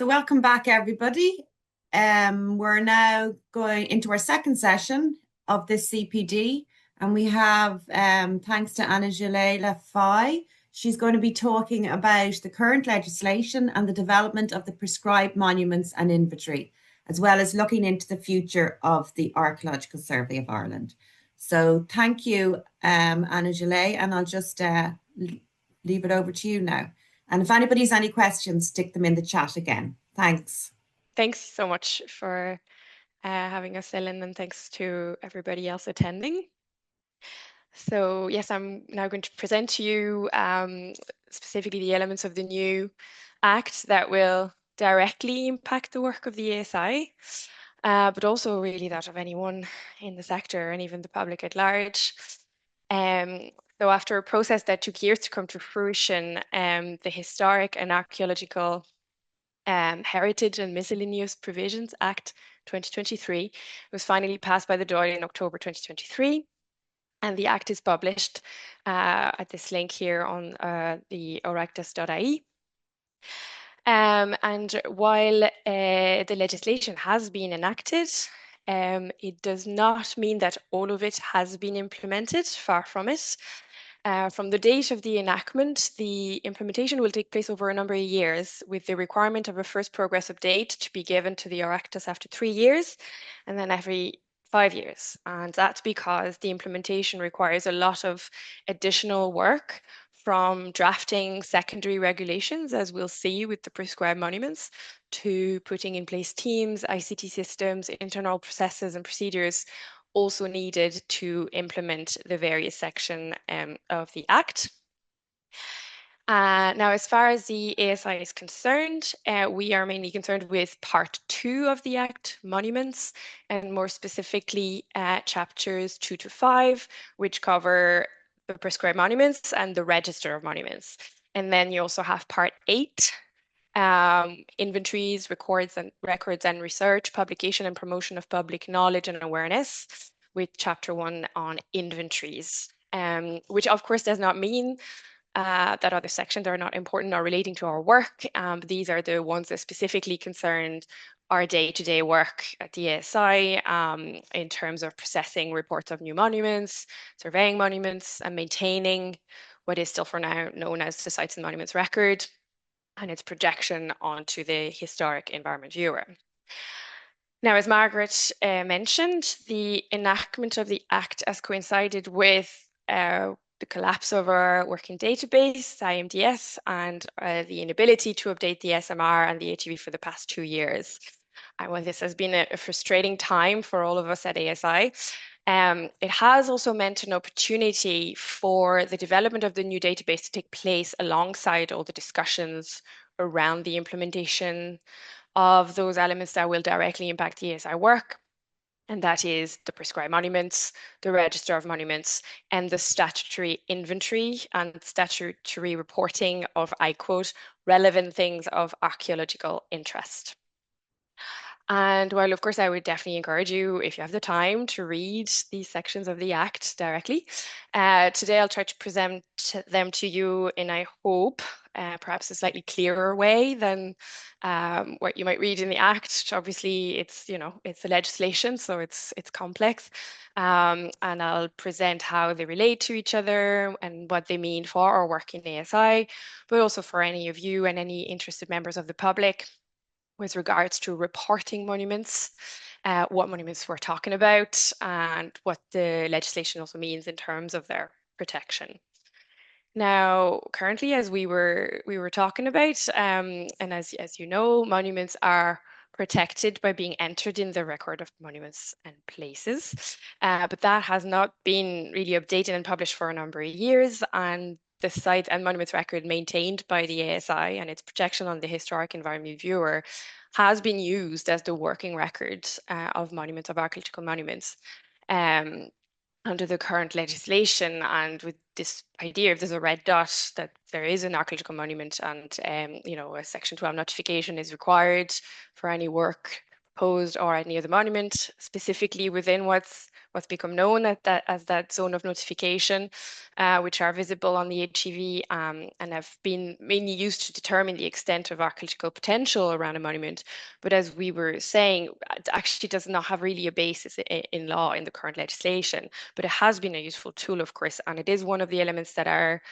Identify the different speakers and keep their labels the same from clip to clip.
Speaker 1: So welcome back, everybody. We're now going into our second session of this CPD, and we have, thanks to Anna Jalela Fay, she's going to be talking about the current legislation and the development of the prescribed monuments and inventory, as well as looking into the future of the Archaeological Survey of Ireland. So thank you, Anna Jalela, and I'll just leave it over to you now. And if anybody's any questions, stick them in the chat again. Thanks.
Speaker 2: Thanks so much for having us, Ellen, and thanks to everybody else attending. So yes, I'm now going to present to you specifically the elements of the new Act that will directly impact the work of the ASI, but also really that of anyone in the sector and even the public at large. So after a process that took years to come to fruition, the Historic and Archaeological Heritage and Miscellaneous Provisions Act 2023 was finally passed by the Dáil in October 2023. And the Act is published at this link here on the oireachtas.ie. And while the legislation has been enacted, it does not mean that all of it has been implemented, far from it. From the date of the enactment, the implementation will take place over a number of years, with the requirement of a first progress update to be given to the Oireachtas after 3 years, and then every 5 years. And that's because the implementation requires a lot of additional work, from drafting secondary regulations, as we'll see with the prescribed monuments, to putting in place teams, ICT systems, internal processes and procedures also needed to implement the various sections of the Act. Now, as far as the ASI is concerned, we are mainly concerned with Part 2 of the Act, monuments, and more specifically chapters 2 to 5, which cover the prescribed monuments and the register of monuments. And then you also have Part 8, inventories, records and research, publication and promotion of public knowledge and awareness, with chapter 1 on inventories, which of course does not mean that other sections are not important or relating to our work. These are the ones that specifically concerned our day-to-day work at the ASI in terms of processing reports of new monuments, surveying monuments, and maintaining what is still for now known as the Sites and Monuments Record, and its projection onto the Historic Environment Viewer. Now, as Margaret mentioned, the enactment of the Act has coincided with the collapse of our working database, IMDS, and the inability to update the SMR and the ATV for the past 2 years. And while this has been a frustrating time for all of us at ASI, it has also meant an opportunity for the development of the new database to take place alongside all the discussions around the implementation of those elements that will directly impact the ASI work. And that is the prescribed monuments, the register of monuments, and the statutory inventory and statutory reporting of, I quote, relevant things of archaeological interest. And while, of course, I would definitely encourage you, if you have the time, to read these sections of the Act directly, today I'll try to present them to you in, I hope, perhaps a slightly clearer way than what you might read in the Act. Obviously, it's the legislation, so it's complex. And I'll present how they relate to each other and what they mean for our work in ASI, but also for any of you and any interested members of the public with regards to reporting monuments, what monuments we're talking about, and what the legislation also means in terms of their protection. Now, currently, as we were talking about, and as you know, monuments are protected by being entered in the record of monuments and places, but that has not been really updated and published for a number of years, and the Site and Monuments Record maintained by the ASI and its projection on the Historic Environment Viewer has been used as the working record of monuments, of archaeological monuments, under the current legislation. And with this idea, if there's a red dot, that there is an archaeological monument, and a Section 12 notification is required for any work proposed or any other monument, specifically within what's what's become known as that zone of notification, which are visible on the HEV and have been mainly used to determine the extent of archaeological potential around a monument. But as we were saying, it actually does not have really a basis in law in the current legislation, but it has been a useful tool, of course, and it is one of the elements that are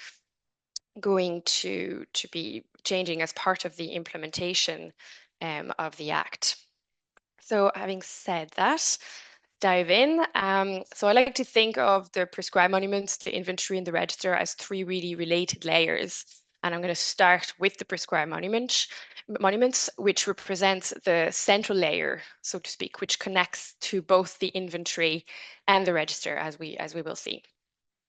Speaker 2: going to be changing as part of the implementation of the Act. So having said that, dive in. So I like to think of the prescribed monuments, the inventory, and the register as three really related layers. And I'm going to start with the prescribed monuments, which represents the central layer, so to speak, which connects to both the inventory and the register, as we will see.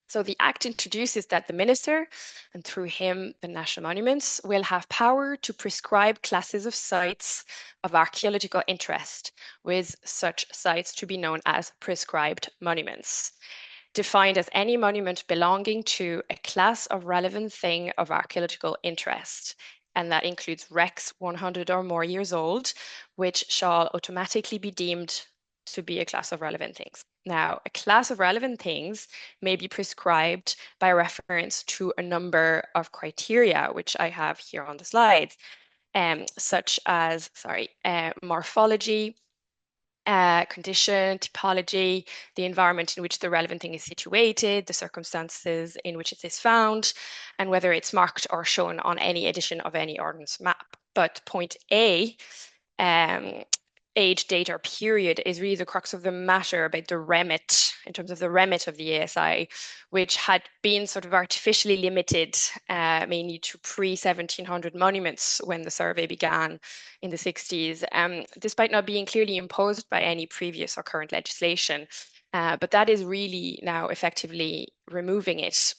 Speaker 2: So the Act introduces that the minister, and through him the national monuments, will have power to prescribe classes of sites of archaeological interest, with such sites to be known as prescribed monuments, defined as any monument belonging to a class of relevant thing of archaeological interest. And that includes wrecks 100 or more years old, which shall automatically be deemed to be a class of relevant things. Now, a class of relevant things may be prescribed by reference to a number of criteria, which I have here on the slide, such as, morphology, condition, typology, the environment in which the relevant thing is situated, the circumstances in which it is found, and whether it's marked or shown on any edition of any ordnance map. But point A, um, age, date, or period is really the crux of the matter about the remit, in terms of the remit of the ASI, which had been sort of artificially limited mainly to pre-1700 monuments when the survey began in the 60s, despite not being clearly imposed by any previous or current legislation. But that is really now effectively removing it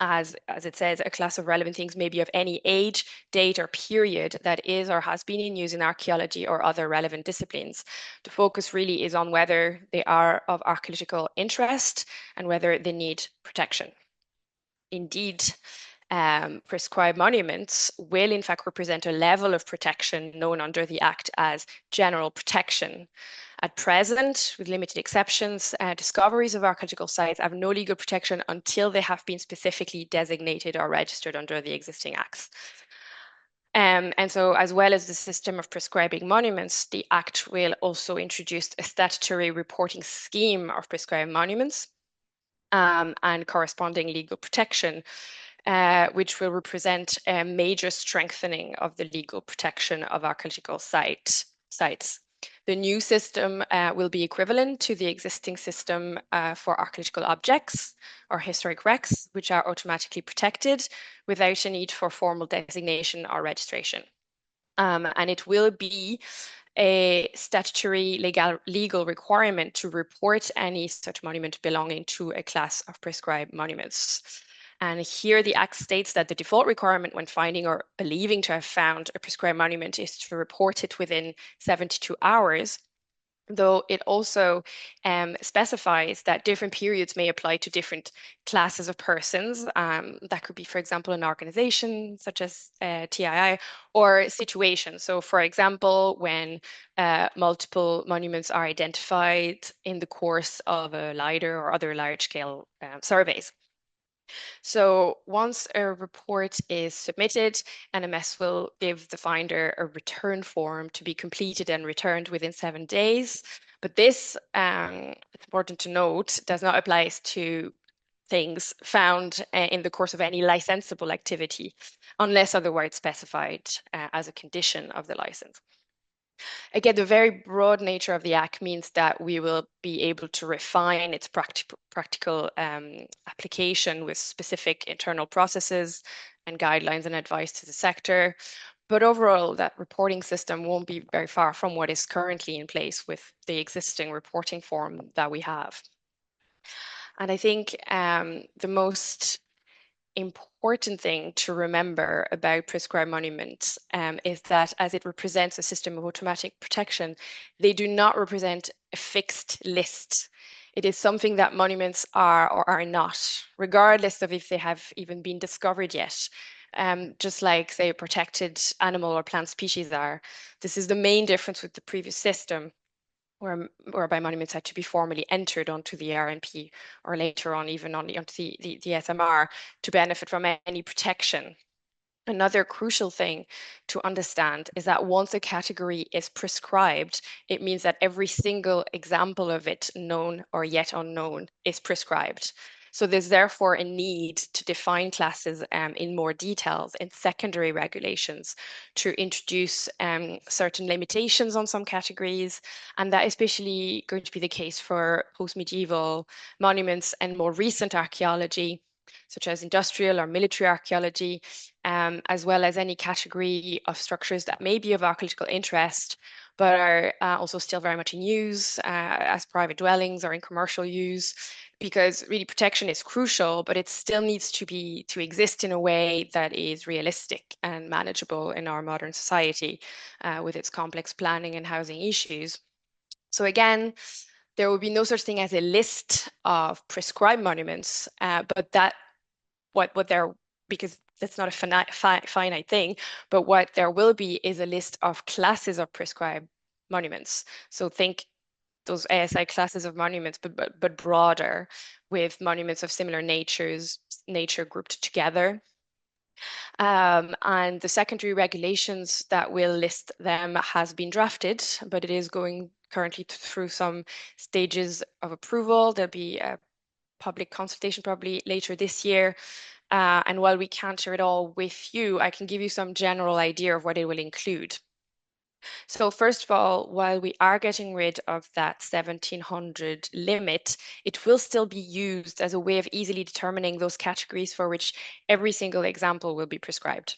Speaker 2: as it says, a class of relevant things may be of any age, date, or period that is or has been in use in archaeology or other relevant disciplines. The focus really is on whether they are of archaeological interest and whether they need protection. Indeed, prescribed monuments will in fact represent a level of protection known under the Act as general protection. At present, with limited exceptions, discoveries of archaeological sites have no legal protection until they have been specifically designated or registered under the existing acts. And so, as well as the system of prescribing monuments, the Act will also introduce a statutory reporting scheme of prescribed monuments and corresponding legal protection, which will represent a major strengthening of the legal protection of archaeological sites. The new system will be equivalent to the existing system for archaeological objects or historic wrecks, which are automatically protected without a need for formal designation or registration. And it will be a statutory legal requirement to report any such monument belonging to a class of prescribed monuments. And here the Act states that the default requirement when finding or believing to have found a prescribed monument is to report it within 72 hours, though it also specifies that different periods may apply to different classes of persons. That could be, for example, an organization such as TII or situations. So, for example, when multiple monuments are identified in the course of a LiDAR or other large-scale surveys. So once a report is submitted, NMS will give the finder a return form to be completed and returned within 7 days. But this, it's important to note, does not apply to things found in the course of any licensable activity, unless otherwise specified as a condition of the license. Again, the very broad nature of the Act means that we will be able to refine its practical application with specific internal processes and guidelines and advice to the sector. But overall, that reporting system won't be very far from what is currently in place with the existing reporting form that we have. And I think the most important thing to remember about prescribed monuments is that as it represents a system of automatic protection, they do not represent a fixed list. It is something that monuments are or are not, regardless of if they have even been discovered yet. Just like, say, protected animal or plant species are. This is the main difference with the previous system. whereby monuments had to be formally entered onto the RNP or later on even onto the SMR to benefit from any protection. Another crucial thing to understand is that once a category is prescribed, it means that every single example of it, known or yet unknown, is prescribed. So there's therefore a need to define classes in more details in secondary regulations to introduce certain limitations on some categories. And that is especially going to be the case for post-medieval monuments and more recent archaeology, such as industrial or military archaeology, as well as any category of structures that may be of archaeological interest, but are also still very much in use as private dwellings or in commercial use, because really protection is crucial, but it still needs to exist in a way that is realistic and manageable in our modern society with its complex planning and housing issues. So again, there will be no such thing as a list of prescribed monuments, but that what there, because that's not a finite thing, but what there will be is a list of classes of prescribed monuments. So think those ASI classes of monuments, but broader, with monuments of similar nature grouped together. And the secondary regulations that will list them has been drafted, but it is going currently through some stages of approval. There'll be a public consultation probably later this year. And while we can't share it all with you, I can give you some general idea of what it will include. So first of all, while we are getting rid of that 1700 limit, it will still be used as a way of easily determining those categories for which every single example will be prescribed.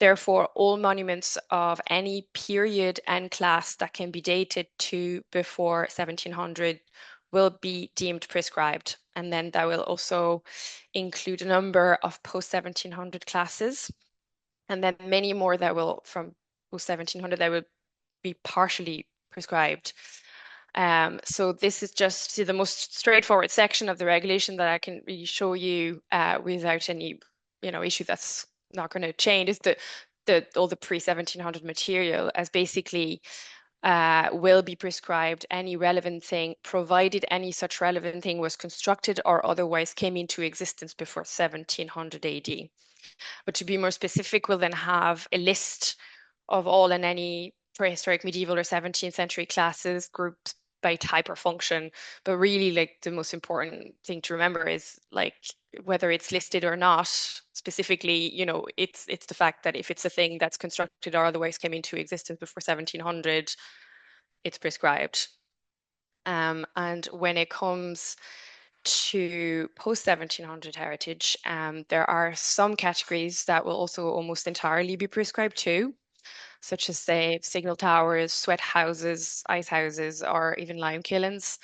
Speaker 2: Therefore, all monuments of any period and class that can be dated to before 1700 will be deemed prescribed. And then that will also include a number of post-1700 classes, and then many more that will, from post-1700, that will be partially prescribed. So this is just the most straightforward section of the regulation that I can really show you without any, issue that's not going to change. Is the all the pre-1700 material as basically will be prescribed any relevant thing, provided any such relevant thing was constructed or otherwise came into existence before 1700 AD. But to be more specific, we'll then have a list of all and any prehistoric, medieval, or 17th century classes grouped by type or function. But really, like, the most important thing to remember is, like, whether it's listed or not, specifically, it's the fact that if it's a thing that's constructed or otherwise came into existence before 1700, it's prescribed. And when it comes to post 1700 heritage, there are some categories that will also almost entirely be prescribed too, such as, say, signal towers, sweat houses, ice houses, or even lime kilns.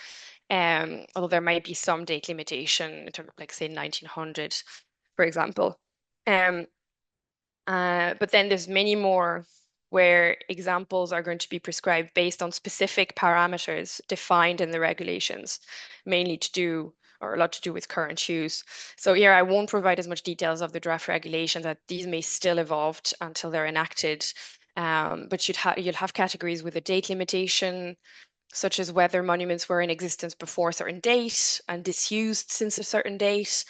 Speaker 2: Although there might be some date limitation in terms of, like, say, 1900, for example. Um, but then there's many more where examples are going to be prescribed based on specific parameters defined in the regulations, mainly to do or a lot to do with current use. So here I won't provide as much details of the draft regulations, that these may still evolve until they're enacted. But you'll have categories with a date limitation, such as whether monuments were in existence before a certain date and disused since a certain date,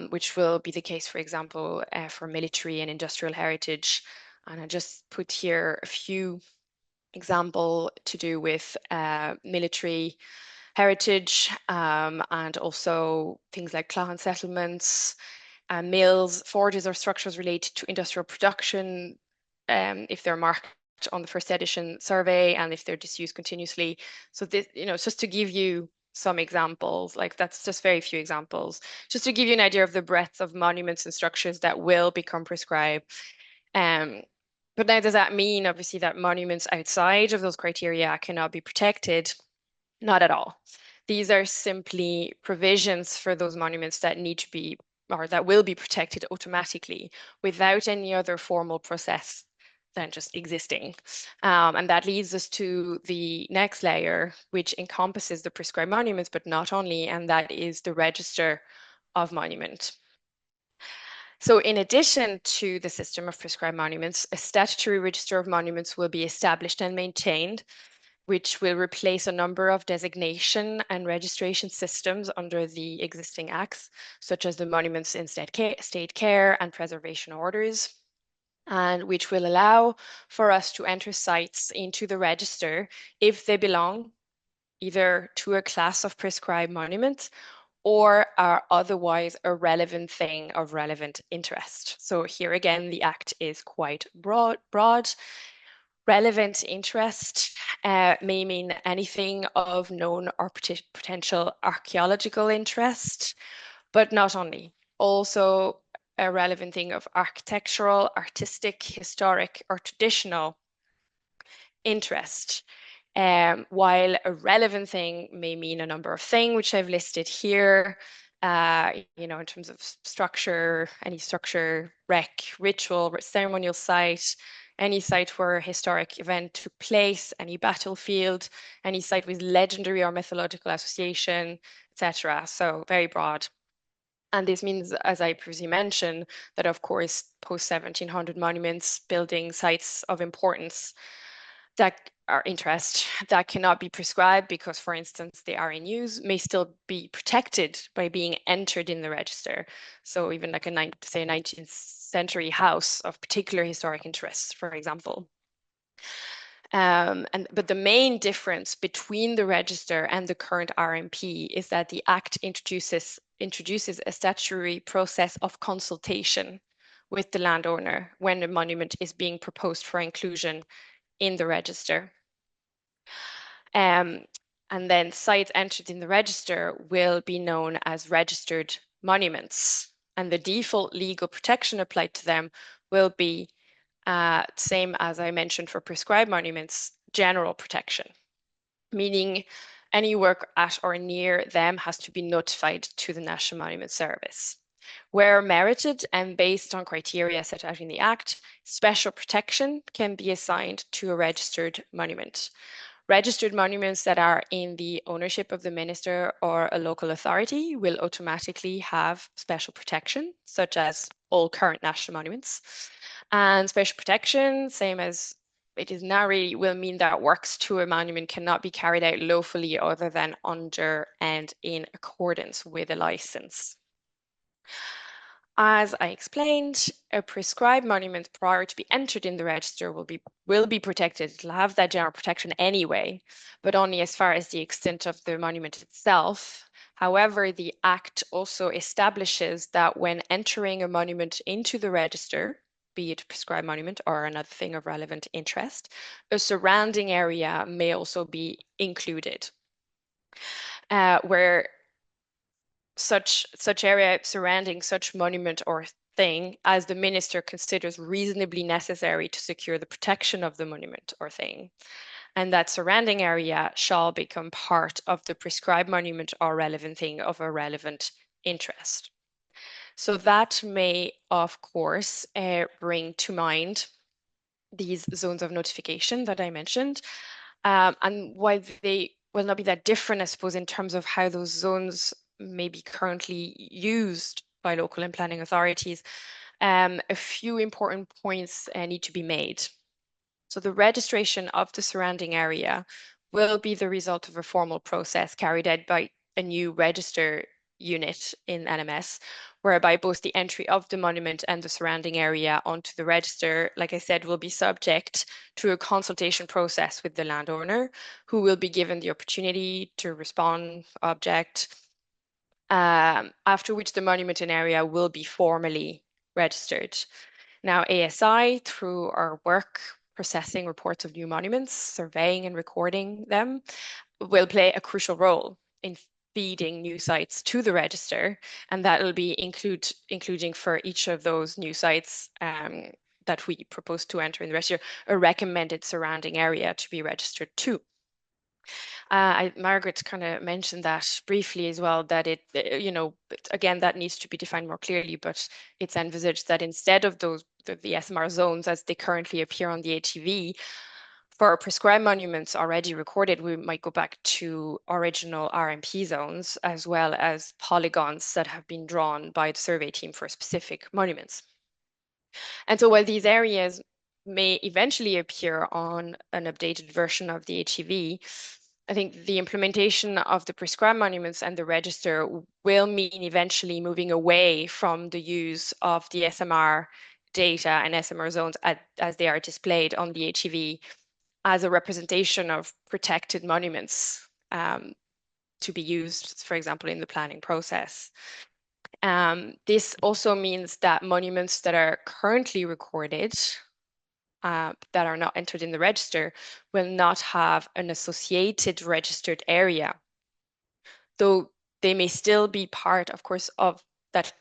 Speaker 2: which will be the case, for example, for military and industrial heritage. And I just put here a few example to do with military heritage, and also things like clan settlements, mills, forges, or structures related to industrial production, if they're marked on the first edition survey and if they're disused continuously. So this, just to give you some examples, like, that's just very few examples, just to give you an idea of the breadth of monuments and structures that will become prescribed. Um, but now, does that mean, obviously, that monuments outside of those criteria cannot be protected? Not at all. These are simply provisions for those monuments that need to be, or that will be protected automatically without any other formal process than just existing. And that leads us to the next layer, which encompasses the prescribed monuments, but not only, and that is the register of monument. So in addition to the system of prescribed monuments, a statutory register of monuments will be established and maintained. which will replace a number of designation and registration systems under the existing acts, such as the Monuments in State Care and Preservation Orders, and which will allow for us to enter sites into the register if they belong either to a class of prescribed monuments or are otherwise a relevant thing of relevant interest. So here again, the Act is quite broad. Relevant interest may mean anything of known or potential archaeological interest, but not only. Also a relevant thing of architectural, artistic, historic, or traditional interest. While a relevant thing may mean a number of things, which I've listed here, in terms of structure, any structure, wreck, ritual, ceremonial site, any site where a historic event took place, any battlefield, any site with legendary or mythological association, etc. So very broad. And this means, as I previously mentioned, that of course post-1700 monuments, building sites of importance that are interest that cannot be prescribed because, for instance, they are in use, may still be protected by being entered in the register. So even like say a 19th century house of particular historic interest, for example. But the main difference between the register and the current RMP is that the Act introduces a statutory process of consultation with the landowner when a monument is being proposed for inclusion in the register. And then sites entered in the register will be known as registered monuments. And the default legal protection applied to them will be same as I mentioned for prescribed monuments, general protection, meaning any work at or near them has to be notified to the National Monument Service. Where merited and based on criteria set out in the Act, special protection can be assigned to a registered monument. Registered monuments that are in the ownership of the minister or a local authority will automatically have special protection, such as all current national monuments. And special protection, same as it is now, really will mean that works to a monument cannot be carried out lawfully other than under and in accordance with a license. As I explained, a prescribed monument prior to be entered in the register will be protected. It'll have that general protection anyway, but only as far as the extent of the monument itself. However, the Act also establishes that when entering a monument into the register, be it a prescribed monument or another thing of relevant interest, a surrounding area may also be included, where such area surrounding such monument or thing as the minister considers reasonably necessary to secure the protection of the monument or thing. And that surrounding area shall become part of the prescribed monument or relevant thing of a relevant interest. So that may, of course, bring to mind these zones of notification that I mentioned, and why they will not be that different, I suppose, in terms of how those zones may be currently used by local and planning authorities. A few important points need to be made. So the registration of the surrounding area will be the result of a formal process carried out by a new register unit in NMS, whereby both the entry of the monument and the surrounding area onto the register, like I said, will be subject to a consultation process with the landowner, who will be given the opportunity to respond, object, after which the monument and area will be formally registered. Now, ASI, through our work processing reports of new monuments, surveying and recording them, will play a crucial role in feeding new sites to the register, and that will be including for each of those new sites that we propose to enter in the register, a recommended surrounding area to be registered to. Margaret kind of mentioned that briefly as well, that again, that needs to be defined more clearly, but it's envisaged that instead of the SMR zones as they currently appear on the ATV, for prescribed monuments already recorded, we might go back to original RMP zones as well as polygons that have been drawn by the survey team for specific monuments. And so while these areas may eventually appear on an updated version of the HEV, I think the implementation of the prescribed monuments and the register will mean eventually moving away from the use of the SMR data and SMR zones as they are displayed on the HEV as a representation of protected monuments to be used, for example, in the planning process. This also means that monuments that are currently recorded, that are not entered in the register, will not have an associated registered area, though they may still be part, of course, of that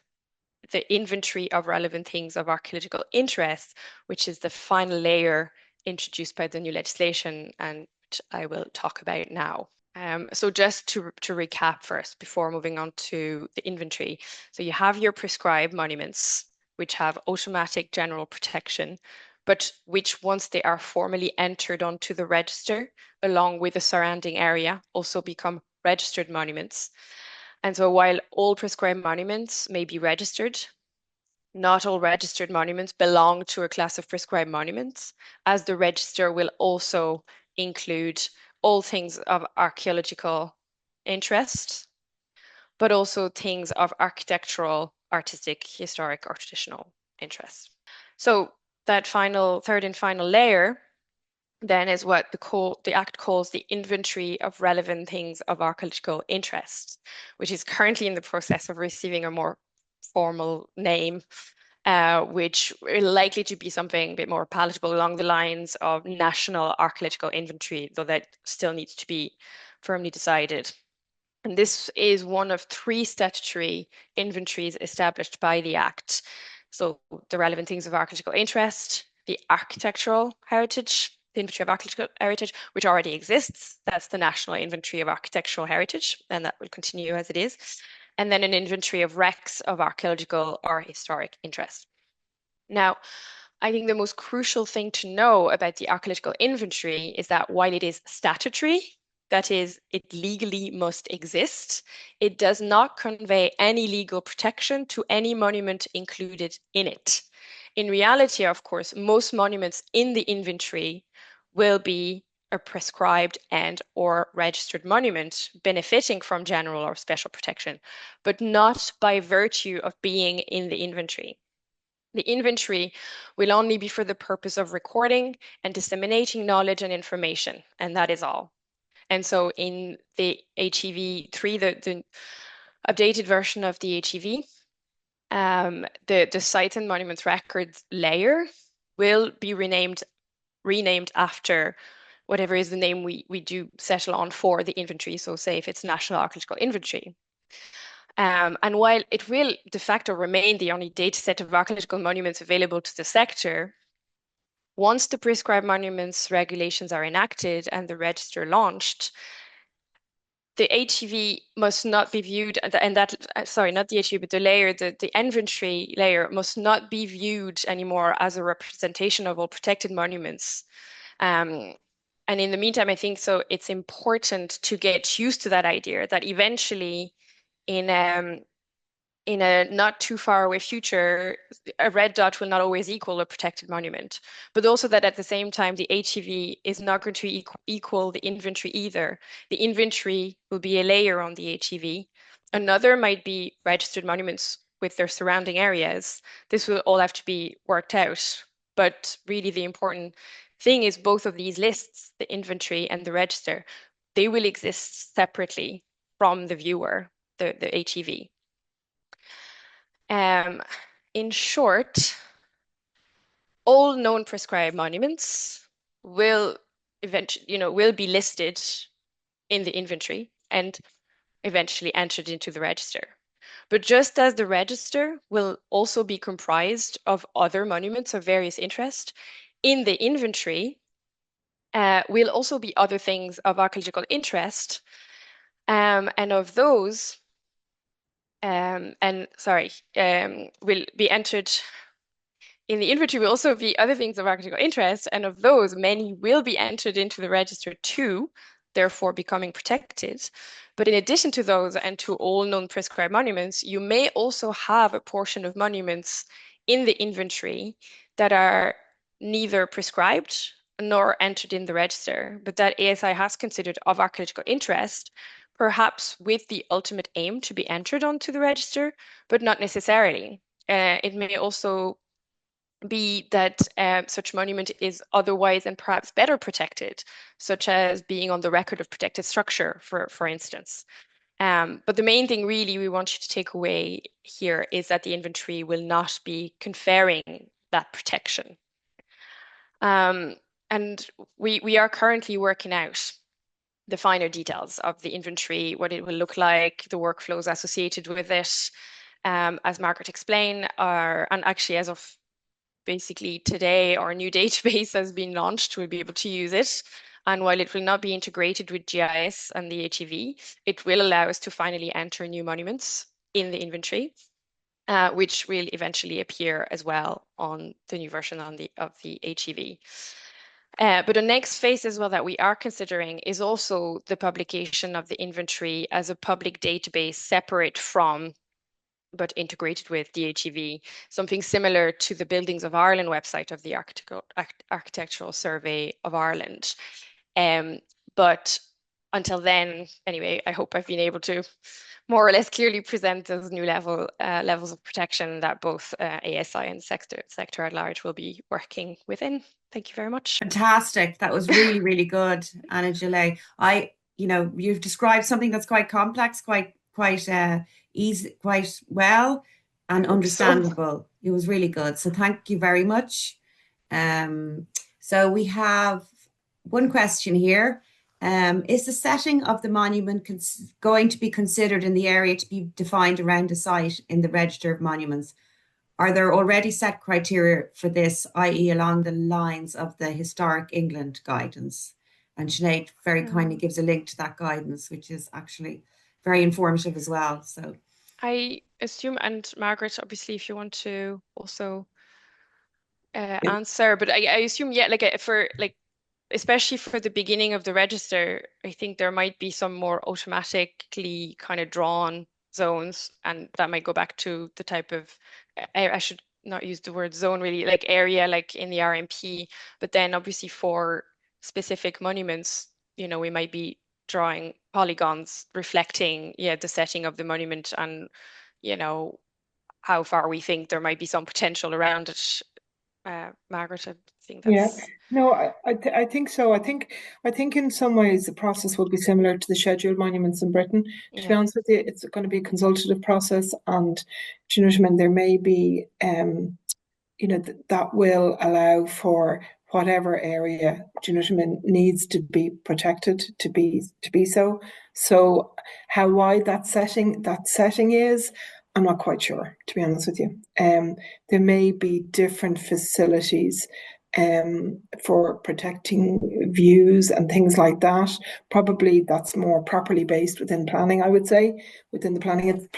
Speaker 2: the inventory of relevant things of archaeological interest, which is the final layer introduced by the new legislation, and which I will talk about now. So just to recap first, before moving on to the inventory. So you have your prescribed monuments, which have automatic general protection, but which once they are formally entered onto the register, along with the surrounding area, also become registered monuments. And so while all prescribed monuments may be registered, not all registered monuments belong to a class of prescribed monuments, as the register will also include all things of archaeological interest, but also things of architectural, artistic, historic, or traditional interest. So that third and final layer then is what the Act calls the inventory of relevant things of archaeological interest, which is currently in the process of receiving a more formal name, which is likely to be something a bit more palatable along the lines of National Archaeological Inventory, though that still needs to be firmly decided. And this is one of 3 statutory inventories established by the Act. So the relevant things of archaeological interest, the architectural heritage, the inventory of archaeological heritage, which already exists. That's the National Inventory of Architectural Heritage, and that will continue as it is. And then an inventory of wrecks of archaeological or historic interest. Now, I think the most crucial thing to know about the archaeological inventory is that while it is statutory, that is, it legally must exist, it does not convey any legal protection to any monument included in it. In reality, of course, most monuments in the inventory will be a prescribed and or registered monument benefiting from general or special protection, but not by virtue of being in the inventory. The inventory will only be for the purpose of recording and disseminating knowledge and information, and that is all. And so in the HEV3, the updated version of the HEV, the sites and monuments records layer will be renamed after whatever is the name we do settle on for the inventory. So say if it's National Archaeological Inventory. And while it will de facto remain the only data set of archaeological monuments available to the sector, once the prescribed monuments regulations are enacted and the register launched, the HEV must not be viewed, and that, sorry, not the HEV, but the layer, the inventory layer must not be viewed anymore as a representation of all protected monuments. Um, and in the meantime, I think so it's important to get used to that idea that eventually in in a not too far away future, a red dot will not always equal a protected monument, but also that at the same time, the HEV is not going to equal the inventory either. The inventory will be a layer on the HEV. Another might be registered monuments with their surrounding areas. This will all have to be worked out. But really, the important thing is both of these lists, the inventory and the register, they will exist separately from the viewer, the HEV. Um, in short, all known prescribed monuments will will be listed in the inventory and eventually entered into the register. But just as the register will also be comprised of other monuments of various interest, in the inventory will also be other things of archaeological interest, and of those, will be entered in the inventory will also be other things of archaeological interest, and of those, many will be entered into the register too, therefore becoming protected. But in addition to those and to all known prescribed monuments, you may also have a portion of monuments in the inventory that are neither prescribed nor entered in the register, but that ASI has considered of archaeological interest, perhaps with the ultimate aim to be entered onto the register, but not necessarily. It may also be that such monument is otherwise and perhaps better protected, such as being on the record of protected structure, for instance. But the main thing really we want you to take away here is that the inventory will not be conferring that protection. And we are currently working out the finer details of the inventory, what it will look like, the workflows associated with it. As Margaret explained, and actually as of basically today, our new database has been launched. We'll be able to use it. And while it will not be integrated with GIS and the HEV, it will allow us to finally enter new monuments in the inventory, which will eventually appear as well on the new version of the HEV. But the next phase as well that we are considering is also the publication of the inventory as a public database separate from but integrated with the HEV, something similar to the Buildings of Ireland website of the Architectural Survey of Ireland. But until then, anyway, I hope I've been able to more or less clearly present those new levels of protection that both ASI and sector at large will be working within. Thank you very much.
Speaker 1: Fantastic. That was really, really good, Anna Gillet. You've described something that's quite complex, quite easy, quite well and understandable. It was really good. So thank you very much. So we have one question here. Is the setting of the monument going to be considered in the area to be defined around the site in the Register of Monuments? Are there already set criteria for this, i.e. along the lines of the Historic England guidance? And Sinead very kindly gives a link to that guidance, which is actually very informative as well. So
Speaker 2: I assume, and Margaret, obviously, if you want to also answer, but I assume, yeah, especially for the beginning of the register, I think there might be some more automatically kind of drawn zones, and that might go back to the type of, I should not use the word zone really, like area, like in the RMP, but then obviously for specific monuments, we might be drawing polygons reflecting, yeah, the setting of the monument and, how far we think there might be some potential around it. Margaret, I think
Speaker 3: Yeah,
Speaker 2: that's,
Speaker 3: no, I think so. I think in some ways the process will be similar to the scheduled monuments in Britain. To be
Speaker 2: yeah.
Speaker 3: honest with you, it's going to be a consultative process, and do you know what I mean? There may be that will allow for whatever area, do you know what I mean, needs to be protected to be so. So how wide that setting is, I'm not quite sure, to be honest with you. There may be different facilities for protecting views and things like that. Probably that's more properly based within planning, I would say, within the planning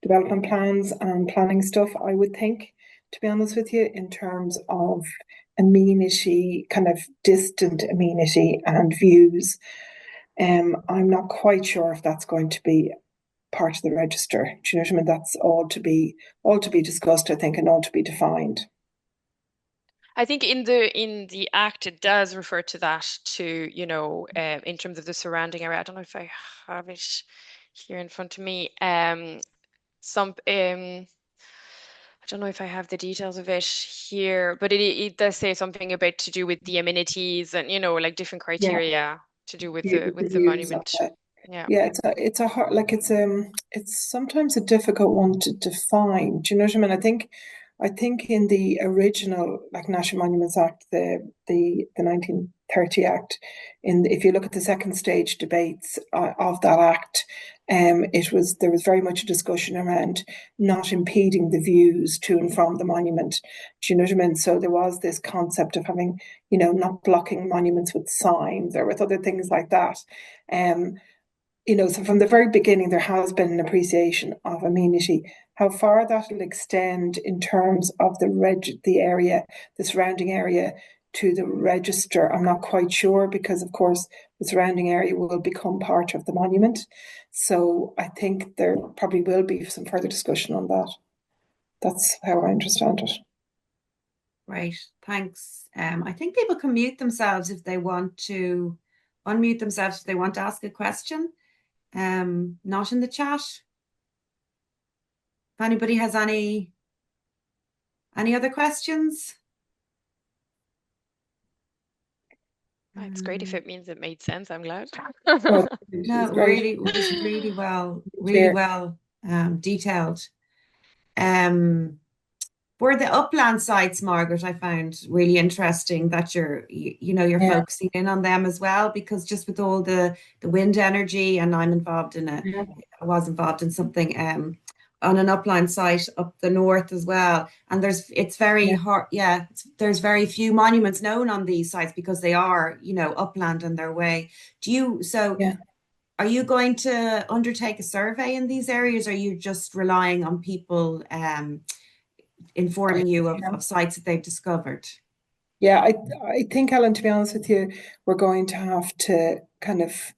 Speaker 3: development plans and planning stuff, I would think, to be honest with you, in terms of amenity, kind of distant amenity and views. I'm not quite sure if that's going to be part of the register. Do you know what I mean? That's all to be discussed, I think, and all to be defined.
Speaker 2: I think in the act it does refer to that too, in terms of the surrounding area. I don't know if I have it here in front of me. Some I don't know if I have the details of it here, but it does say something about to do with the amenities and like different
Speaker 3: Yeah,
Speaker 2: criteria to do with
Speaker 3: the
Speaker 2: the
Speaker 3: views of
Speaker 2: monument.
Speaker 3: it.
Speaker 2: Yeah.
Speaker 3: Yeah, it's a hard, like it's sometimes a difficult one to define. Do you know what I mean? I think in the original like National Monuments Act, the 1930 Act, if you look at the second stage debates of that act, there was very much a discussion around not impeding the views to and from the monument. Do you know what I mean? So there was this concept of having, not blocking monuments with signs or with other things like that. Um, so from the very beginning, there has been an appreciation of amenity. How far that will extend in terms of the area, the surrounding area to the register, I'm not quite sure, because of course the surrounding area will become part of the monument. So I think there probably will be some further discussion on that. That's how I understand it.
Speaker 1: Great, thanks. I think people can mute themselves if they want to, unmute themselves if they want to ask a question. Not in the chat. If anybody has any other questions?
Speaker 2: It's great if it means it made sense. I'm glad.
Speaker 3: Oh,
Speaker 1: No,
Speaker 3: great.
Speaker 1: really, it was really well
Speaker 3: Clear.
Speaker 1: detailed. For the upland sites, Margaret, I found really interesting that you're
Speaker 3: Yeah,
Speaker 1: focusing in on them as well, because just with all the wind energy, and
Speaker 3: yeah,
Speaker 1: I was involved in something on an upland site up the north as well. And it's very
Speaker 3: yeah,
Speaker 1: hard, yeah, there's very few monuments known on these sites because they are, upland in their way. So
Speaker 3: yeah.
Speaker 1: are you going to undertake a survey in these areas, or are you just relying on people informing you of sites that they've discovered?
Speaker 3: Yeah, I think, Ellen, to be honest with you, we're going to have to kind of,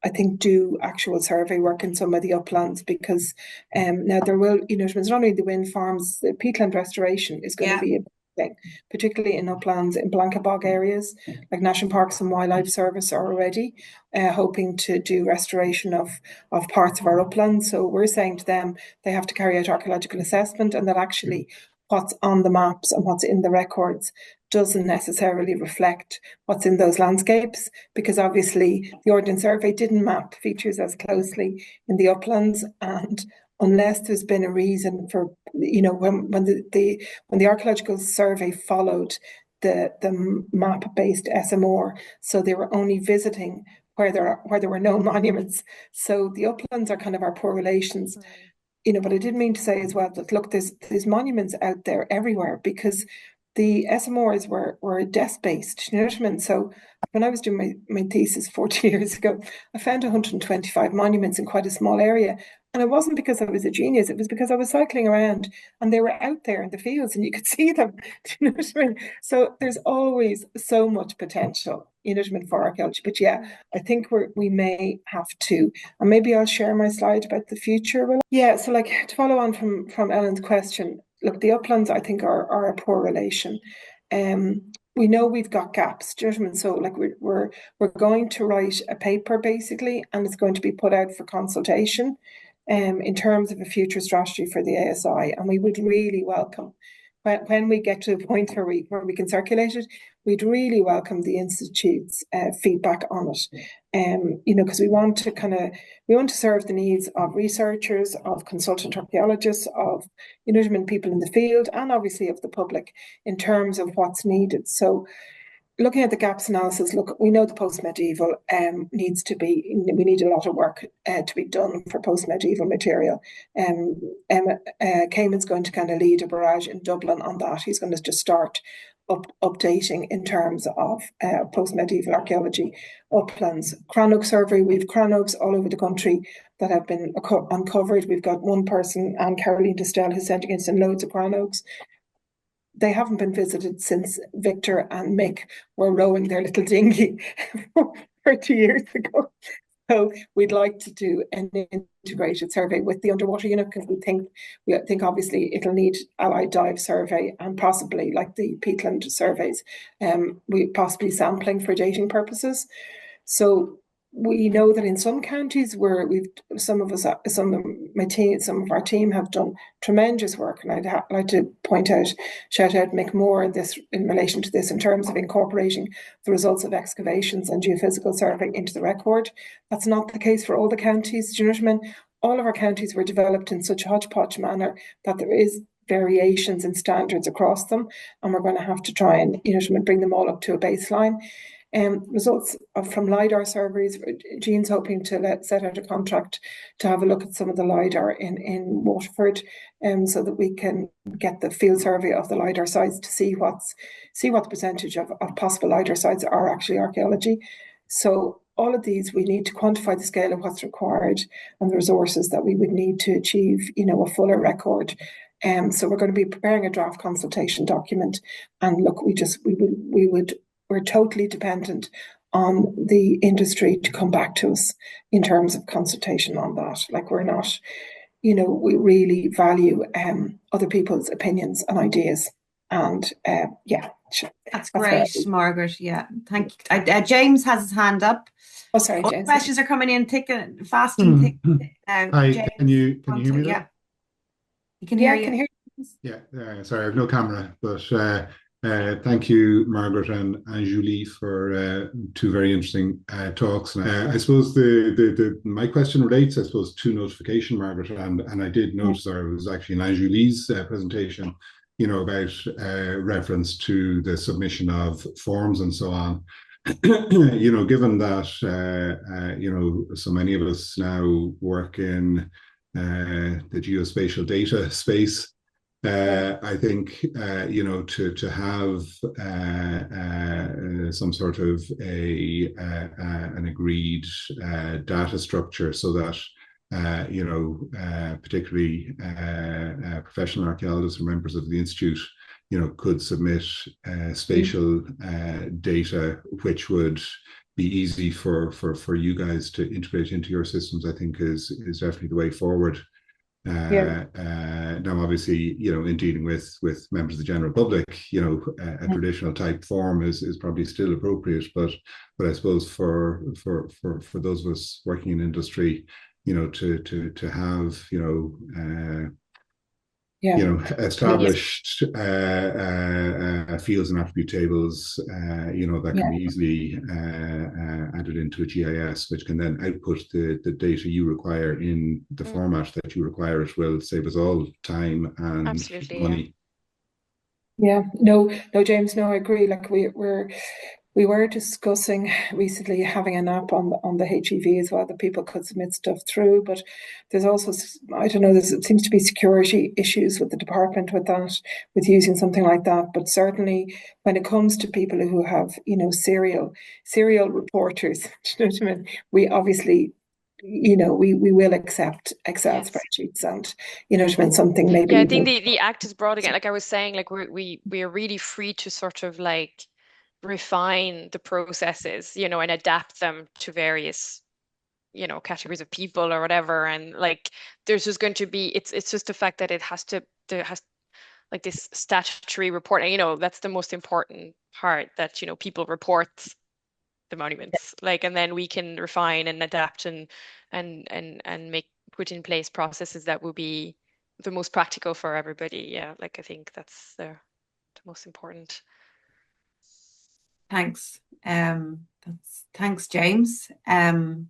Speaker 3: I think, do actual survey work in some of the uplands, because now there will, it's not only the wind farms, the peatland restoration is going to
Speaker 1: Yeah,
Speaker 3: be a big thing, particularly in uplands, in Blanca Bog areas, like National Parks and Wildlife Service are already hoping to do restoration of parts of our uplands. So we're saying to them they have to carry out archaeological assessment, and that actually what's on the maps and what's in the records doesn't necessarily reflect what's in those landscapes, because obviously the Ordnance Survey didn't map features as closely in the uplands, and unless there's been a reason for, when the archaeological survey followed the map based SMR, so they were only visiting where there were no monuments. So the uplands are kind of our poor relations. But I did mean to say as well that, look, there's monuments out there everywhere, because the SMRs were desk based. You know what I mean? So when I was doing my thesis 40 years ago, I found 125 monuments in quite a small area. And it wasn't because I was a genius, it was because I was cycling around and they were out there in the fields and you could see them. Do you know what I mean? So there's always so much potential, what I mean, for archaeology. But yeah, I think we may have to, and maybe I'll share my slide about the future. Yeah, so like, to follow on from Ellen's question, look, the uplands I think are a poor relation. We know we've got gaps, do you know what I mean? So like, we're going to write a paper basically, and it's going to be put out for consultation in terms of a future strategy for the ASI. And we would really welcome, when we get to a point where we can circulate it, we'd really welcome the Institute's feedback on it. Because we want to serve the needs of researchers, of consultant archaeologists, of, people in the field, and obviously of the public in terms of what's needed. So looking at the gaps analysis, look, we know the post-medieval we need a lot of work to be done for post-medieval material. Emma Cayman's going to kind of lead a barrage in Dublin on that. He's going to just start updating in terms of post-medieval archaeology, uplands. Crannog survey, we've crannogs all over the country that have been uncovered. We've got one person, Anne Caroline Distel, who's sent against in loads of crannogs. They haven't been visited since Victor and Mick were rowing their little dinghy 30 years ago. So we'd like to do an integrated survey with the underwater unit, because we think obviously it'll need allied dive survey and possibly like the peatland surveys, we possibly sampling for dating purposes. So we know that in some counties where some of our team have done tremendous work, and I'd like to shout out Mick Moore in relation to this, in terms of incorporating the results of excavations and geophysical survey into the record. That's not the case for all the counties. Do you know what I mean? All of our counties were developed in such a hodgepodge manner that there is variations in standards across them, and we're going to have to try and bring them all up to a baseline. Results from LiDAR surveys, Jean's hoping to set out a contract to have a look at some of the LiDAR in Waterford, so that we can get the field survey of the LiDAR sites to see what the percentage of possible LiDAR sites are actually archaeology. So all of these, we need to quantify the scale of what's required and the resources that we would need to achieve, a fuller record. So we're going to be preparing a draft consultation document, and look, we're totally dependent on the industry to come back to us in terms of consultation on that. Like, we're not, we really value other people's opinions and ideas. And yeah,
Speaker 1: That's
Speaker 3: that's what I
Speaker 1: great,
Speaker 3: do.
Speaker 1: Margaret. Yeah, thank you. James has his hand up.
Speaker 3: Oh, sorry,
Speaker 1: All the
Speaker 3: James.
Speaker 1: questions are coming in thick and fast and thick.
Speaker 4: Hmm. Hi,
Speaker 1: James,
Speaker 4: can you hear me there?
Speaker 1: yeah, you can hear
Speaker 3: Yeah, can
Speaker 1: you.
Speaker 3: you
Speaker 4: Yeah, sorry, I have no camera, but thank you, Margaret and Julie, for two very interesting talks. And I suppose the my question relates, I suppose, to notification, Margaret, and I did
Speaker 3: hear?
Speaker 4: notice, or it was actually in Julie's presentation, about reference to the submission of forms and so on. Given that so many of us now work in the geospatial data space. I think to have some sort of an agreed data structure so that particularly professional archaeologists or members of the institute could submit spatial data which would be easy for you guys to integrate into your systems, I think is definitely the way forward.
Speaker 3: Yeah.
Speaker 4: Now, obviously, in dealing with members of the general public, a traditional type form is probably still appropriate, but I suppose for those of us working in industry, to have
Speaker 3: Yeah.
Speaker 4: established fields and attribute tables, that can
Speaker 3: Yeah.
Speaker 4: be easily added into a GIS, which can then output the data you require in the format that you require. It will save us all time and
Speaker 2: Absolutely,
Speaker 4: money.
Speaker 3: Yeah. No, James, no, I agree. Like we were discussing recently having an app on the HEV as well that people could submit stuff through, but there's also, I don't know, there seems to be security issues with the department with that, with using something like that. But certainly when it comes to people who have, serial reporters, do you know what I mean? We obviously, we will accept Excel
Speaker 2: yes.
Speaker 3: spreadsheets and, you know what I mean, something maybe
Speaker 2: Yeah, I
Speaker 3: even.
Speaker 2: think the act is broad again. Like I was saying, like we are really free to sort of like refine the processes, and adapt them to various, categories of people or whatever. And like there's just going to be it's just the fact that there has like this statutory reporting, that's the most important part, that, people report the monuments, like, and then we can refine and adapt and make put in place processes that will be the most practical for everybody. Yeah, like I think that's the most important.
Speaker 1: Thanks. Thanks, James.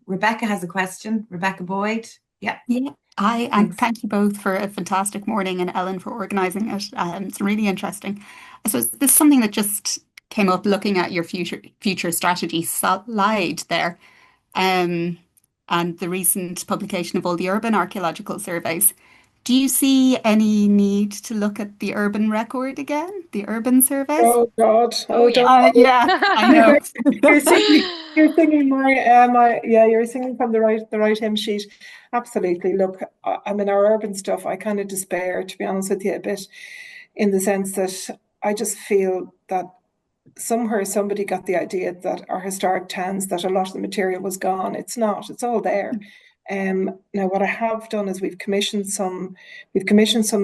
Speaker 1: Rebecca has a question. Rebecca Boyd. Yeah.
Speaker 5: Yeah, hi, and
Speaker 1: Thanks.
Speaker 5: thank you both for a fantastic morning, and Ellen for organising it. It's really interesting. I suppose this is something that just came up looking at your future strategy slide there, um, and the recent publication of all the urban archaeological surveys. Do you see any need to look at the urban record again, the urban surveys?
Speaker 3: Oh God!
Speaker 2: Oh
Speaker 3: Oh,
Speaker 2: yeah.
Speaker 3: don't.
Speaker 5: Yeah, I know.
Speaker 3: You're singing. You're singing yeah. You're singing from the right hymn sheet. Absolutely. Look, I mean, our urban stuff. I kind of despair, to be honest with you, a bit, in the sense that I just feel that somewhere somebody got the idea that our historic towns, that a lot of the material was gone. It's not. It's all there. Now, what I have done is we've commissioned some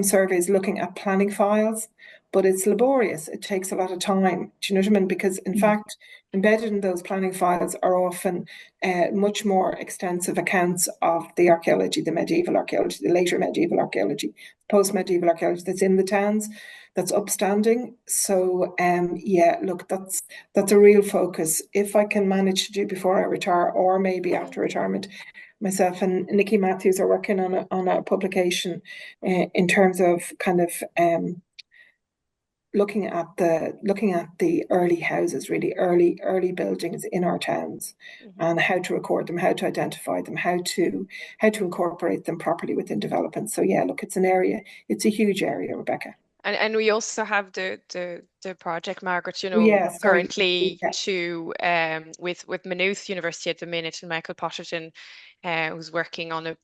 Speaker 3: surveys looking at planning files, but it's laborious. It takes a lot of time. Do you know what I mean? Because in fact, embedded in those planning files are often much more extensive accounts of the archaeology, the medieval archaeology, the later medieval archaeology, post-medieval archaeology that's in the towns, that's upstanding. So yeah, look, that's a real focus. If I can manage to do before I retire, or maybe after retirement, myself and Nikki Matthews are working on a publication in terms of kind of looking at the early houses, really early buildings in our towns, and how to record them, how to identify them, how to incorporate them properly within development. So yeah, look, it's a huge area, Rebecca.
Speaker 2: And we also have the project, Margaret,
Speaker 3: Yeah, sorry.
Speaker 2: currently
Speaker 3: Yeah.
Speaker 2: with Maynooth University at the minute, and Michael Potterton, who's working on a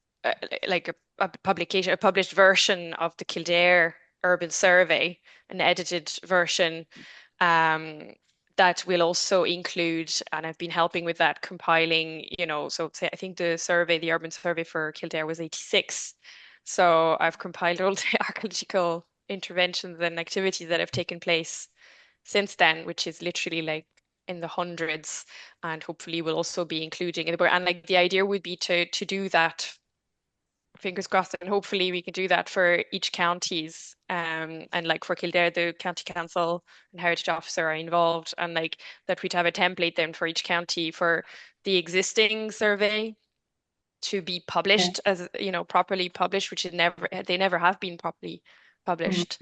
Speaker 2: publication, a published version of the Kildare Urban Survey, an edited version, that will also include, and I've been helping with that, compiling, so say, I think the urban survey for Kildare was 86. So I've compiled all the archaeological interventions and activities that have taken place since then, which is literally like in the hundreds, and hopefully will also be including in the book. And like the idea would be to do that, fingers crossed, and hopefully we can do that for each counties. And like for Kildare, the county council and heritage officer are involved, and like that we'd have a template then for each county for the existing survey to be
Speaker 3: Yeah.
Speaker 2: published as, properly published, which they never have been properly
Speaker 3: Mm.
Speaker 2: published,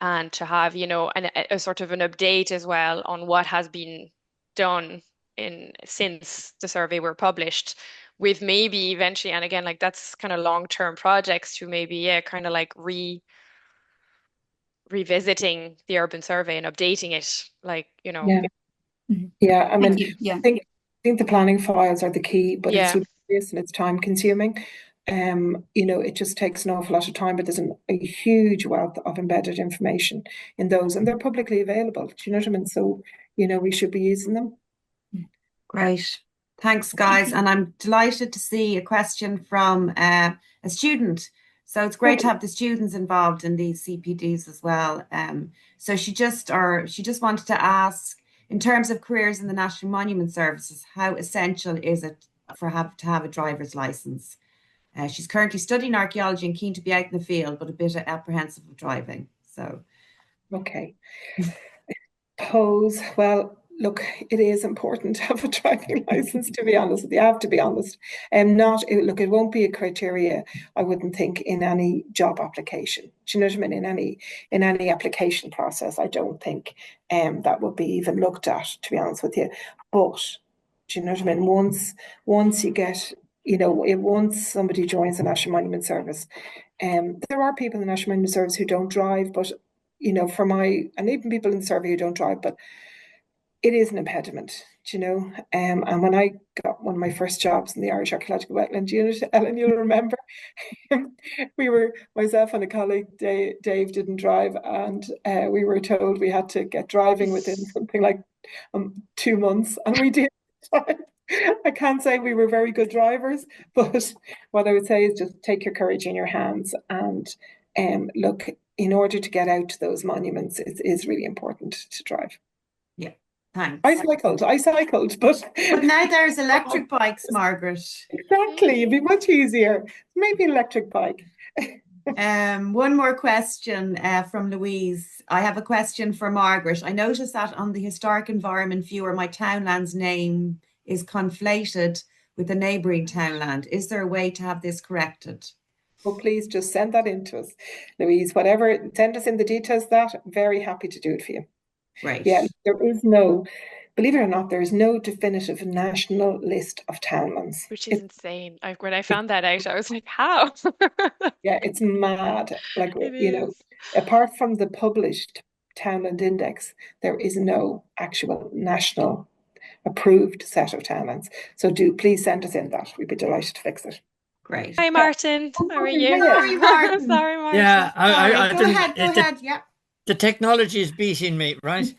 Speaker 2: and to have, a sort of an update as well on what has been done in since the survey were published, with maybe eventually, and again, like that's kind of long-term projects to maybe, yeah, kind of like revisiting the urban survey and updating it, like,
Speaker 3: Yeah.
Speaker 5: Mhm.
Speaker 3: Yeah. I
Speaker 5: Thank
Speaker 3: mean,
Speaker 5: you. Yeah.
Speaker 3: I think the planning files are the key, but it's
Speaker 2: yeah,
Speaker 3: laborious and it's time consuming. It just takes an awful lot of time, but there's a huge wealth of embedded information in those, and they're publicly available. Do you know what I mean? So, we should be using them.
Speaker 1: Great. Thanks, guys. And I'm delighted to see a question from a student. So it's great to have the students involved in these CPDs as well. So she just wanted to ask, in terms of careers in the National Monument Services, how essential is it to have a driver's license? She's currently studying archaeology and keen to be out in the field, but a bit apprehensive of driving. So,
Speaker 3: Okay. Well, look, it is important to have a driving license, to be honest with you. I have to be honest. It won't be a criteria, I wouldn't think, in any job application. Do you know what I mean? In any application process, I don't think that would be even looked at, to be honest with you. But do you know what I mean? Once you get, once somebody joins the National Monument Service, there are people in the National Monument Service who don't drive, but and even people in the survey who don't drive, but it is an impediment, And when I got one of my first jobs in the Irish Archaeological Wetland Unit, Ellen, you'll remember, myself and a colleague, Dave didn't drive, and we were told we had to get driving within something like 2 months, and we did. I can't say we were very good drivers, but what I would say is just take your courage in your hands and look, in order to get out to those monuments, it is really important to drive.
Speaker 1: yeah, thanks.
Speaker 3: I cycled, but
Speaker 1: now there's electric bikes, Margaret.
Speaker 3: Exactly, it'd be much easier. Maybe an electric bike.
Speaker 1: One more question from Louise. I have a question for Margaret. I noticed that on the historic environment viewer, my townland's name is conflated with the neighbouring townland. Is there a way to have this corrected?
Speaker 3: Well, please just send that in to us, Louise. Send us in the details of that. Very happy to do it for you.
Speaker 1: Great.
Speaker 3: Yeah, believe it or not, there is no definitive national list of townlands.
Speaker 2: which is insane. When I found that out, I was like, how?
Speaker 3: Yeah, it's mad. Like,
Speaker 2: It is.
Speaker 3: apart from the published Townland Index, there is no actual national approved set of townlands. So please send us in that. We'd be delighted to fix it.
Speaker 1: Great.
Speaker 2: Hi, Martin. How are you?
Speaker 1: Sorry, Martin.
Speaker 2: Sorry, Martin.
Speaker 6: Yeah,
Speaker 1: Go ahead. Yeah.
Speaker 6: The technology is beating me, right?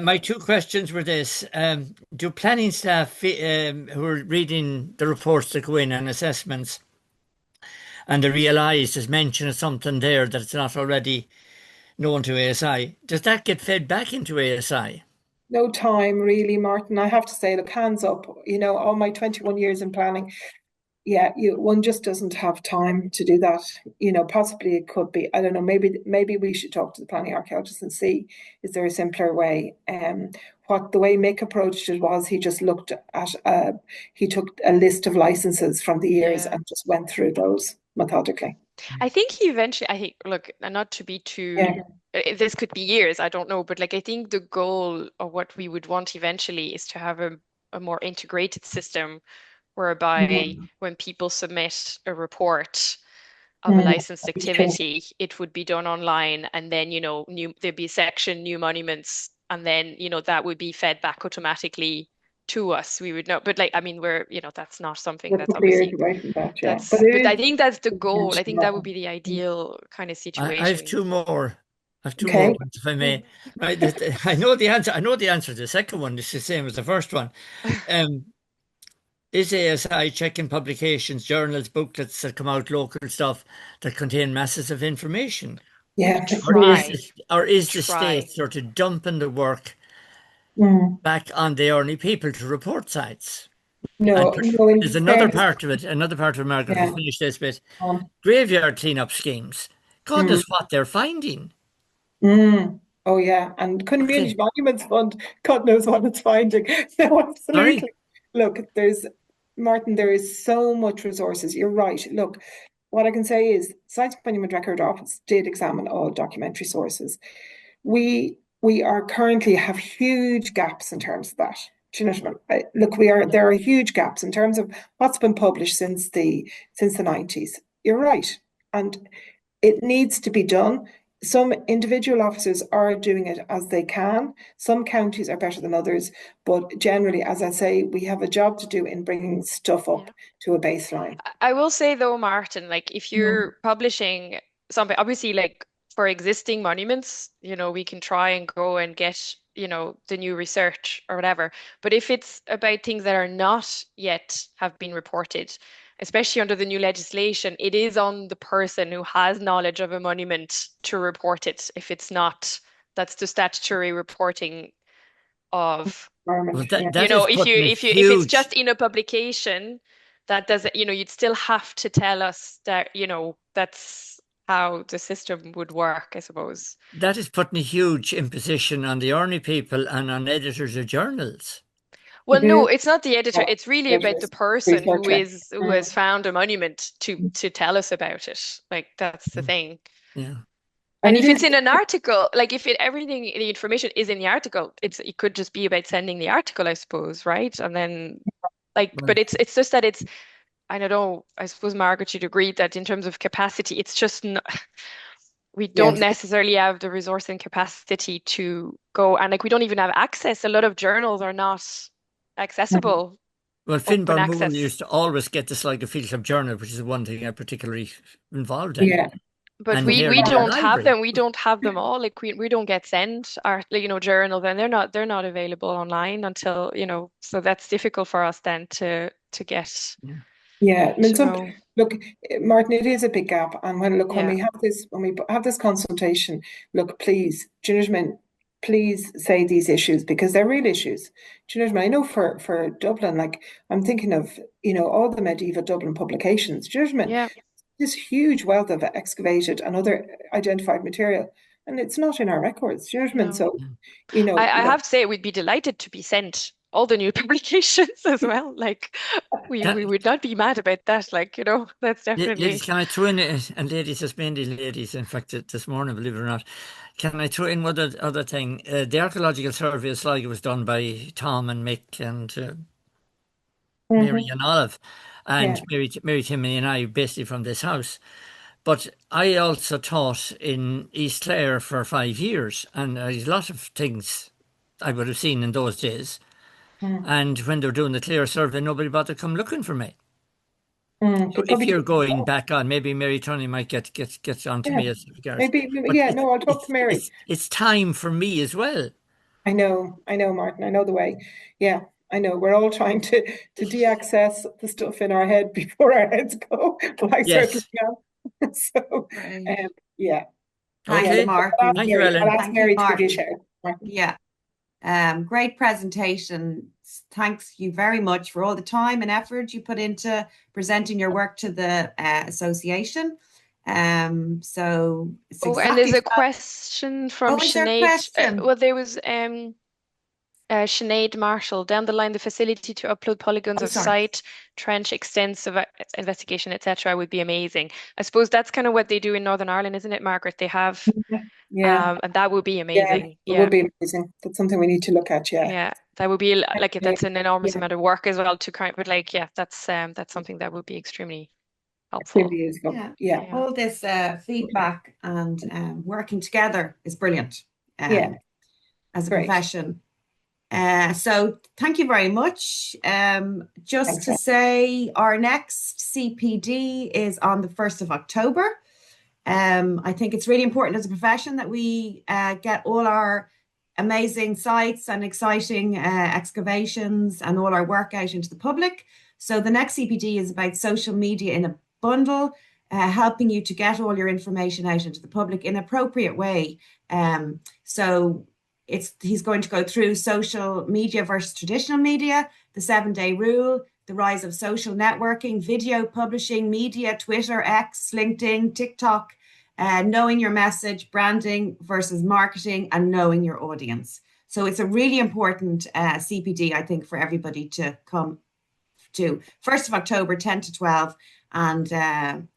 Speaker 6: My two questions were this. Do planning staff who are reading the reports that go in and assessments, and they realise there's mention of something there that it's not already known to ASI, does that get fed back into ASI?
Speaker 3: No time, really, Martin. I have to say, look, hands up. All my 21 years in planning, one just doesn't have time to do that. Possibly it could be, I don't know, maybe we should talk to the planning archaeologist and see, is there a simpler way? The way Mick approached it was he just looked at, he took a list of licenses from the years and just went through those methodically.
Speaker 2: I think look, and not to be too, this could be years, I don't know, but like I think the goal of what we would want eventually is to have a more integrated system whereby when people submit a report of a licensed activity, it would be done online, and then there'd be a section new monuments, and then that would be fed back automatically to us. We would know, but like I mean, that's not something that's obviously but I think that's the goal. I think that would be the ideal kind of situation.
Speaker 6: I have two more. Ones, if I may. I know the answer. I know the answer to the second one. It's the same as the first one. Is ASI checking publications, journals, booklets that come out, local stuff that contain masses of information?
Speaker 3: Yeah, it
Speaker 6: Or
Speaker 3: really
Speaker 6: is
Speaker 2: Try,
Speaker 3: is.
Speaker 6: the state
Speaker 2: try.
Speaker 6: sort of dumping the work
Speaker 3: Mm.
Speaker 6: back on the ordinary people to report sites? And
Speaker 3: No, no, in
Speaker 6: there's another
Speaker 3: fairness,
Speaker 6: part of it, Margaret, we'll
Speaker 3: yeah.
Speaker 6: finish this bit.
Speaker 3: Um,
Speaker 6: Graveyard cleanup schemes. God
Speaker 3: mm,
Speaker 6: knows what they're finding.
Speaker 3: mm. Oh, yeah. And Community
Speaker 6: Okay.
Speaker 3: Monuments Fund, God knows what it's finding. No,
Speaker 6: Sorry?
Speaker 3: absolutely. Look, Martin, there is so much resources. You're right. Look, what I can say is Science Monument Record Office did examine all documentary sources. We are currently have huge gaps in terms of that. Do you know what I mean? Look, there are huge gaps in terms of what's been published since the 90s. You're right. And it needs to be done. Some individual officers are doing it as they can. Some counties are better than others, but generally, as I say, we have a job to do in bringing stuff up
Speaker 2: Yeah.
Speaker 3: to a baseline.
Speaker 2: I will say though, Martin, like if
Speaker 3: Mm.
Speaker 2: you're publishing something, obviously like for existing monuments, we can try and go and get, the new research or whatever. But if it's about things that are not yet have been reported, especially under the new legislation, it is on the person who has knowledge of a monument to report it. If it's not, that's the statutory reporting of
Speaker 6: Well,
Speaker 3: Environment, yeah.
Speaker 6: that is putting a
Speaker 2: if it's
Speaker 6: huge
Speaker 2: just in a publication, that doesn't, you'd still have to tell us that, that's how the system would work, I suppose.
Speaker 6: that is putting a huge imposition on the ordinary people and on editors of journals.
Speaker 2: Well,
Speaker 3: It is
Speaker 2: no, it's not the editor. It's really about the
Speaker 3: editors,
Speaker 2: person
Speaker 3: researcher.
Speaker 2: who
Speaker 3: Mm.
Speaker 2: has found a monument to tell us about it. Like that's the thing.
Speaker 6: Yeah.
Speaker 3: And
Speaker 2: And
Speaker 3: it
Speaker 2: if it's
Speaker 3: is,
Speaker 2: in an article, like if everything, the information is in the article, it could just be about sending the article, I suppose, right? And then
Speaker 6: Well,
Speaker 2: but it's just that it's, I don't know, I suppose Margaret, you'd agree that in terms of capacity, it's just not, we don't
Speaker 3: yes,
Speaker 2: necessarily have the resource and capacity to go, and like we don't even have access. A lot of journals are not
Speaker 3: mm,
Speaker 2: accessible,
Speaker 6: well,
Speaker 2: open
Speaker 6: Finbar Moore
Speaker 2: access.
Speaker 6: used to always get the Sligo Field Club Journal, which is the one thing I'm particularly involved in.
Speaker 3: yeah.
Speaker 2: But
Speaker 6: And
Speaker 2: we
Speaker 6: here
Speaker 2: we
Speaker 6: in the
Speaker 2: don't have
Speaker 6: library.
Speaker 2: them. We don't have them all. Like we don't get sent our journals, and they're not available online until, so that's difficult for us then to get
Speaker 6: Yeah.
Speaker 3: Yeah, I mean,
Speaker 2: to know.
Speaker 3: look, Martin, it is a big gap. And when
Speaker 2: Yeah.
Speaker 3: we have this consultation, look, please, do you know what I mean? Please say these issues because they're real issues. Do you know what I mean? I know for Dublin, like I'm thinking of, all the medieval Dublin publications. Do you know what I mean?
Speaker 2: Yeah.
Speaker 3: This huge wealth of excavated and other identified material, and it's not in our records. Do you know what I mean?
Speaker 2: No.
Speaker 3: So,
Speaker 2: I
Speaker 3: look,
Speaker 2: have to say we'd be delighted to be sent all the new publications as well. Like
Speaker 6: That,
Speaker 2: we would not be mad about that. Like, that's
Speaker 6: ladies,
Speaker 2: definitely.
Speaker 6: can I throw in, and ladies, as mainly ladies, in fact, this morning, believe it or not, can I throw in one other thing? The archaeological survey of Sligo was done by Tom and Mick and Mary
Speaker 3: mhm,
Speaker 6: and Olive,
Speaker 3: yeah,
Speaker 6: and Mary Timmy and I, basically from this house. But I also taught in East Clare for 5 years, and there's a lot of things I would have seen in those days.
Speaker 3: mm,
Speaker 6: And when they were doing the Clare survey, nobody bothered come looking for me. So
Speaker 3: They
Speaker 6: if
Speaker 3: probably
Speaker 6: you're
Speaker 3: took,
Speaker 6: going back on, maybe Mary Tony might get on to
Speaker 3: yeah,
Speaker 6: me as regards.
Speaker 3: maybe,
Speaker 6: But
Speaker 3: yeah. No, I'll talk to Mary.
Speaker 6: it's time for me as well.
Speaker 3: I know, Martin. I know the way. Yeah, I know. We're all trying to de-access the stuff in our head before our heads go. Well, I certainly
Speaker 6: Yes.
Speaker 3: am. So,
Speaker 2: Right.
Speaker 3: yeah, yeah.
Speaker 1: Thanks,
Speaker 3: Look,
Speaker 6: Okay.
Speaker 1: Martin.
Speaker 6: Thank you,
Speaker 3: I'll
Speaker 6: Ellen.
Speaker 3: ask
Speaker 1: Thank you,
Speaker 3: Mary to give you a
Speaker 1: Martin.
Speaker 3: shout, Martin.
Speaker 1: Yeah. Great presentation. Thanks you very much for all the time and effort you put into presenting your work to the association. So it's
Speaker 2: Oh, and there's
Speaker 1: exactly
Speaker 2: a
Speaker 1: 12.
Speaker 2: question from
Speaker 1: Oh, is there a
Speaker 2: Sinead.
Speaker 1: question?
Speaker 2: Well, there was Sinead Marshall. Down the line, the facility to upload polygons
Speaker 1: Oh,
Speaker 2: of
Speaker 1: sorry.
Speaker 2: site, trench, extensive investigation, etc., would be amazing. I suppose that's kind of what they do in Northern Ireland, isn't it, Margaret? They have,
Speaker 3: Yeah,
Speaker 2: and that would be
Speaker 3: yeah.
Speaker 2: amazing.
Speaker 3: It would
Speaker 2: Yeah,
Speaker 3: be amazing. That's something we need to look at. Yeah,
Speaker 2: yeah, that would be like that's an enormous
Speaker 3: yeah.
Speaker 2: amount of work as well to kind, but like, yeah, that's something that would be extremely helpful.
Speaker 3: Really is.
Speaker 1: Yeah.
Speaker 3: Yeah,
Speaker 2: Yeah.
Speaker 1: All this feedback and working together is brilliant
Speaker 3: yeah.
Speaker 1: as a
Speaker 3: Great.
Speaker 1: profession. So thank you very much. Just
Speaker 3: Thanks,
Speaker 1: to
Speaker 3: Anne.
Speaker 1: say, our next CPD is on the 1st of October. I think it's really important as a profession that we get all our amazing sites and exciting excavations and all our work out into the public. So the next CPD is about social media in a bundle. helping you to get all your information out into the public in an appropriate way. So he's going to go through social media versus traditional media, the 7-day rule, the rise of social networking, video publishing, media, Twitter, X, LinkedIn, TikTok, knowing your message, branding versus marketing, and knowing your audience. So it's a really important CPD, I think, for everybody to come to. 1st of October, 10 to 12. And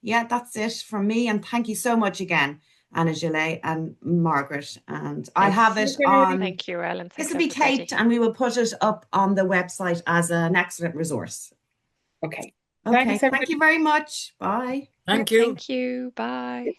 Speaker 1: yeah, that's it from me. And thank you so much again, Anna Gillet and Margaret. And I'll have it on.
Speaker 2: Thank you, Ellen.
Speaker 1: This will be taped and we will put it up on the website as an excellent resource.
Speaker 3: Okay.
Speaker 1: Okay. Thank you very much. Bye.
Speaker 6: Thank you.
Speaker 2: Thank you. Bye.